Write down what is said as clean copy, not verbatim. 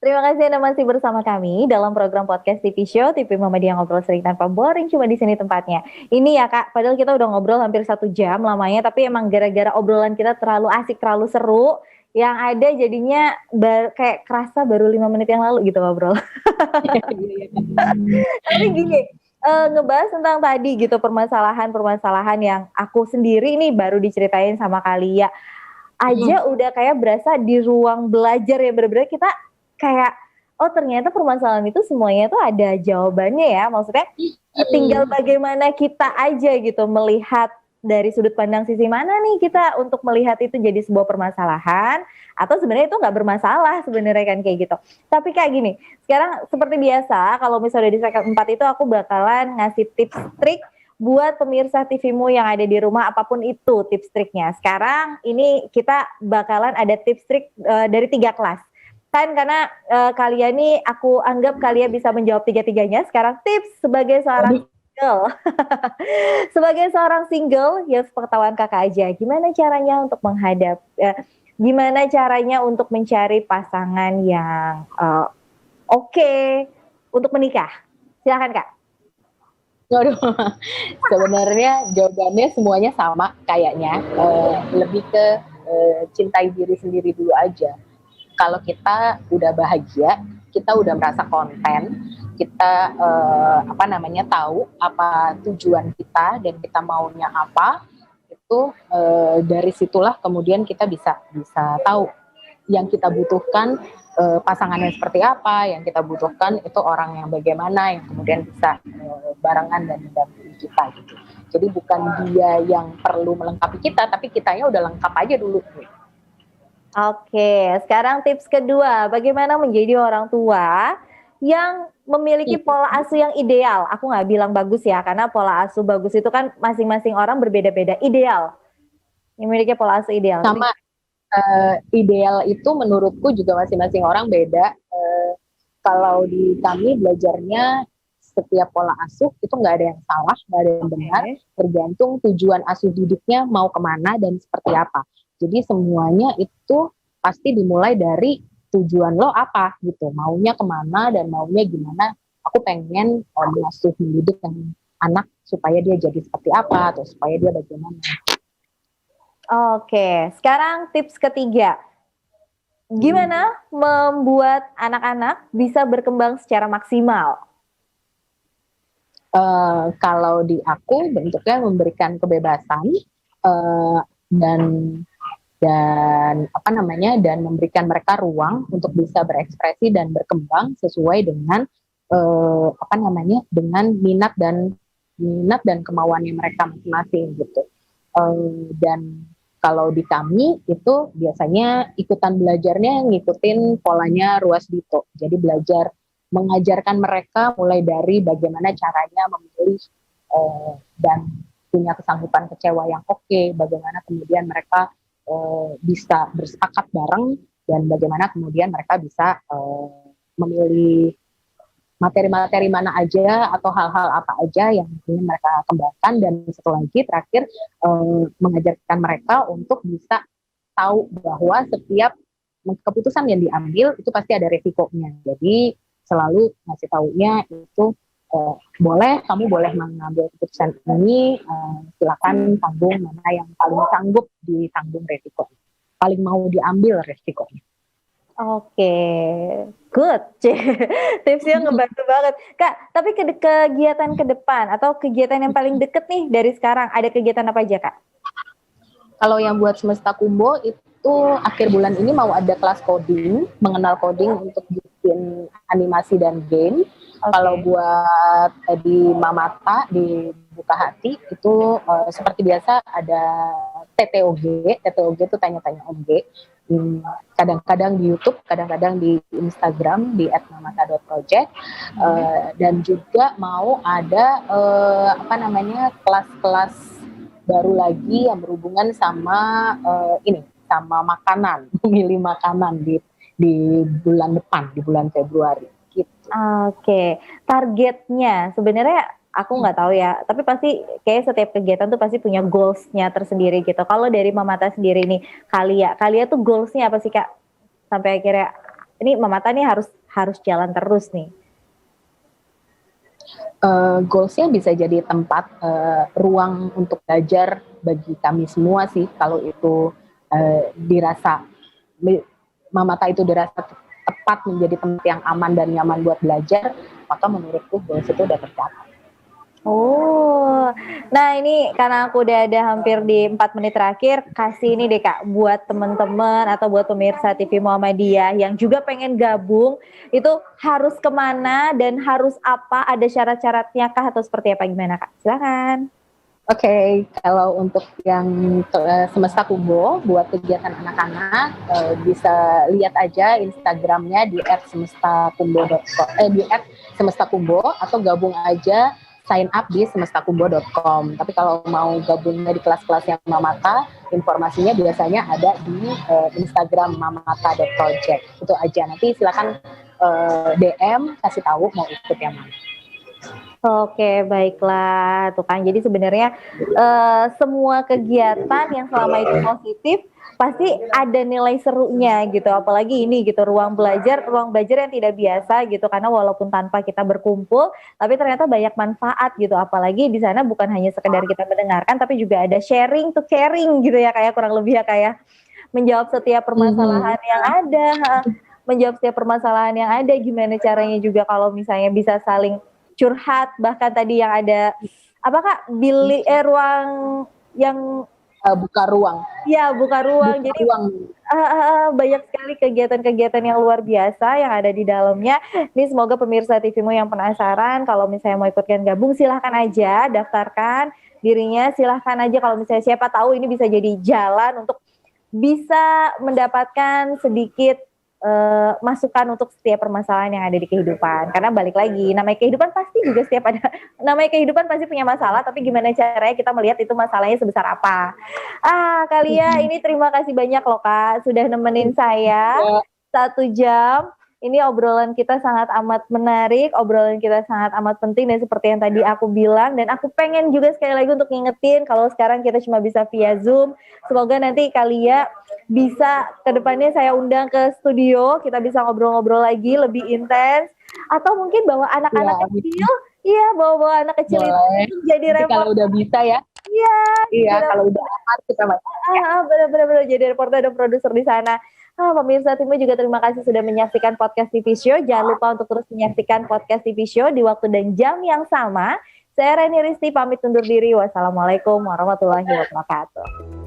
Terima kasih Anda masih bersama kami dalam program podcast TV Show TV Mama Dia Ngobrol Sering Tanpa Boring, cuma di sini tempatnya. Ini ya Kak, padahal kita udah ngobrol hampir 1 jam lamanya, tapi emang gara-gara obrolan kita terlalu asik, terlalu seru, yang ada jadinya kayak kerasa baru 5 menit yang lalu gitu ngobrol. Tapi gini, ngebahas tentang tadi gitu permasalahan-permasalahan yang aku sendiri nih baru diceritain sama Kalia aja udah kayak berasa di ruang belajar ya, bener-bener kita kayak oh ternyata permasalahan itu semuanya tuh ada jawabannya ya, maksudnya tinggal bagaimana kita aja gitu melihat dari sudut pandang sisi mana nih kita untuk melihat itu jadi sebuah permasalahan atau sebenarnya itu nggak bermasalah sebenarnya kan kayak gitu. Tapi kayak gini, sekarang seperti biasa kalau misalnya di segmen 4 itu aku bakalan ngasih tips trik buat pemirsa TVmu yang ada di rumah apapun itu tips triknya. Sekarang ini kita bakalan ada tips trik dari 3 kelas. Kan karena kalian nih aku anggap kalian bisa menjawab tiga-tiganya. Sekarang tips sebagai seorang single. Sebagai seorang single, ya sepengetahuan kakak aja, gimana caranya untuk gimana caranya untuk mencari pasangan yang oke untuk menikah? Silakan Kak. Waduh, sebenarnya jawabannya semuanya sama kayaknya, lebih ke cintai diri sendiri dulu aja. Kalau kita udah bahagia, kita udah merasa konten, kita tahu apa tujuan kita dan kita maunya apa, itu dari situlah kemudian kita bisa tahu yang kita butuhkan, pasangannya seperti apa, yang kita butuhkan itu orang yang bagaimana, yang kemudian bisa barengan dan mendampingi kita gitu. Jadi bukan dia yang perlu melengkapi kita, tapi kitanya udah lengkap aja dulu. Oke, sekarang tips kedua, bagaimana menjadi orang tua yang memiliki pola asuh yang ideal. Aku nggak bilang bagus ya, karena pola asuh bagus itu kan masing-masing orang berbeda-beda. Ideal, yang memiliki pola asuh ideal. Sama, ideal itu menurutku juga masing-masing orang beda. Kalau di kami belajarnya setiap pola asuh itu nggak ada yang salah, nggak ada yang benar, tergantung tujuan asuh didiknya mau kemana dan seperti apa. Jadi semuanya itu pasti dimulai dari tujuan lo apa gitu, maunya kemana dan maunya gimana. Aku pengen mengasuh mendidik anak supaya dia jadi seperti apa atau supaya dia bagaimana. Oke, sekarang tips ketiga. Gimana membuat anak-anak bisa berkembang secara maksimal? Kalau di aku bentuknya memberikan kebebasan dan memberikan mereka ruang untuk bisa berekspresi dan berkembang sesuai dengan dengan minat dan kemauannya mereka masing-masing gitu. Dan kalau di kami itu biasanya ikutan belajarnya ngikutin polanya Ruas Dito. Jadi belajar mengajarkan mereka mulai dari bagaimana caranya memilih dan punya kesanggupan kecewa yang oke, bagaimana kemudian mereka bisa bersepakat bareng dan bagaimana kemudian mereka bisa memilih materi-materi mana aja atau hal-hal apa aja yang ingin mereka kembangkan. Dan satu lagi terakhir mengajarkan mereka untuk bisa tahu bahwa setiap keputusan yang diambil itu pasti ada resikonya. Jadi selalu ngasih taunya itu kamu boleh mengambil keputusan ini, silakan tanggung mana yang paling sanggup ditanggung resikonya, paling mau diambil resikonya. Oke, good. Tipsnya ngebantu banget. Kak, tapi kegiatan ke depan atau kegiatan yang paling deket nih dari sekarang, ada kegiatan apa aja Kak? Kalau yang buat Semesta Kumbo itu akhir bulan ini mau ada kelas coding, mengenal coding untuk bikin animasi dan game. Kalau buat di Mamata, di Buka Hati, itu seperti biasa ada TTOG itu tanya-tanya OG. Kadang-kadang di YouTube, kadang-kadang di Instagram di @mamata.project, dan juga mau ada kelas-kelas baru lagi yang berhubungan sama sama makanan, memilih makanan di bulan depan, di bulan Februari. Gitu. Oke, targetnya sebenarnya aku nggak tahu ya, tapi pasti kayak setiap kegiatan tuh pasti punya goals-nya tersendiri gitu. Kalau dari Mamata sendiri nih, Kalia tuh goals-nya apa sih Kak? Sampai akhirnya ini Mama Mata nih harus jalan terus nih? Goalsnya bisa jadi tempat ruang untuk belajar bagi kami semua sih. Kalau itu dirasa Mamata itu dirasa tepat menjadi tempat yang aman dan nyaman buat belajar, maka menurutku goals itu udah tercapai. Oh, nah ini karena aku udah ada hampir di 4 menit terakhir, kasih ini deh Kak, buat teman-teman atau buat pemirsa TV Muhammadiyah yang juga pengen gabung, itu harus kemana dan harus apa, ada syarat-syaratnya kah atau seperti apa, gimana Kak? Silakan. Oke, kalau untuk yang Semesta Kumbo buat kegiatan anak-anak bisa lihat aja Instagramnya di @semestakumbo.com di @semestakumbo atau gabung aja sign up di semestakumbo.com. Tapi kalau mau gabungnya di kelas-kelas yang Mamata, informasinya biasanya ada di Instagram mamata.project. Itu aja. Nanti silakan DM kasih tahu mau ikut yang mana. Oke, baiklah. Tuh kan, jadi sebenarnya semua kegiatan yang selama itu positif pasti ada nilai serunya gitu. Apalagi ini gitu, ruang belajar yang tidak biasa gitu. Karena walaupun tanpa kita berkumpul, tapi ternyata banyak manfaat gitu. Apalagi di sana bukan hanya sekedar kita mendengarkan, tapi juga ada sharing to caring gitu ya, kayak kurang lebih ya kayak menjawab setiap permasalahan yang ada, menjawab setiap permasalahan yang ada. Gimana caranya juga kalau misalnya bisa saling curhat, bahkan tadi yang ada apa Kak, ruang yang buka ruang. Iya, buka ruang. Buka jadi ruang. Banyak sekali kegiatan-kegiatan yang luar biasa yang ada di dalamnya. Ini semoga pemirsa TVmu yang penasaran, kalau misalnya mau ikutkan gabung, silahkan aja daftarkan dirinya, silahkan aja kalau misalnya siapa tahu ini bisa jadi jalan untuk bisa mendapatkan sedikit masukan untuk setiap permasalahan yang ada di kehidupan. Karena balik lagi, namanya kehidupan pasti juga namanya kehidupan pasti punya masalah, tapi gimana caranya kita melihat itu masalahnya sebesar apa. Kalia, ini terima kasih banyak loh Kak, sudah nemenin saya 1 jam. Ini obrolan kita sangat amat menarik, obrolan kita sangat amat penting, dan seperti yang tadi aku bilang, dan aku pengen juga sekali lagi untuk ngingetin kalau sekarang kita cuma bisa via Zoom. Semoga nanti Kalia bisa kedepannya saya undang ke studio, kita bisa ngobrol-ngobrol lagi lebih intens, atau mungkin bawa anak-anak kecil, bawa anak kecil itu jadi reporter. Kalau udah bisa ya. Iya, kalau udah aman kita benar-benar jadi reporter dan produser di sana. Pemirsa TVmu juga terima kasih sudah menyaksikan podcast TV Show. Jangan lupa untuk terus menyaksikan podcast TV Show di waktu dan jam yang sama. Saya Reni Risti pamit undur diri. Wassalamualaikum warahmatullahi wabarakatuh.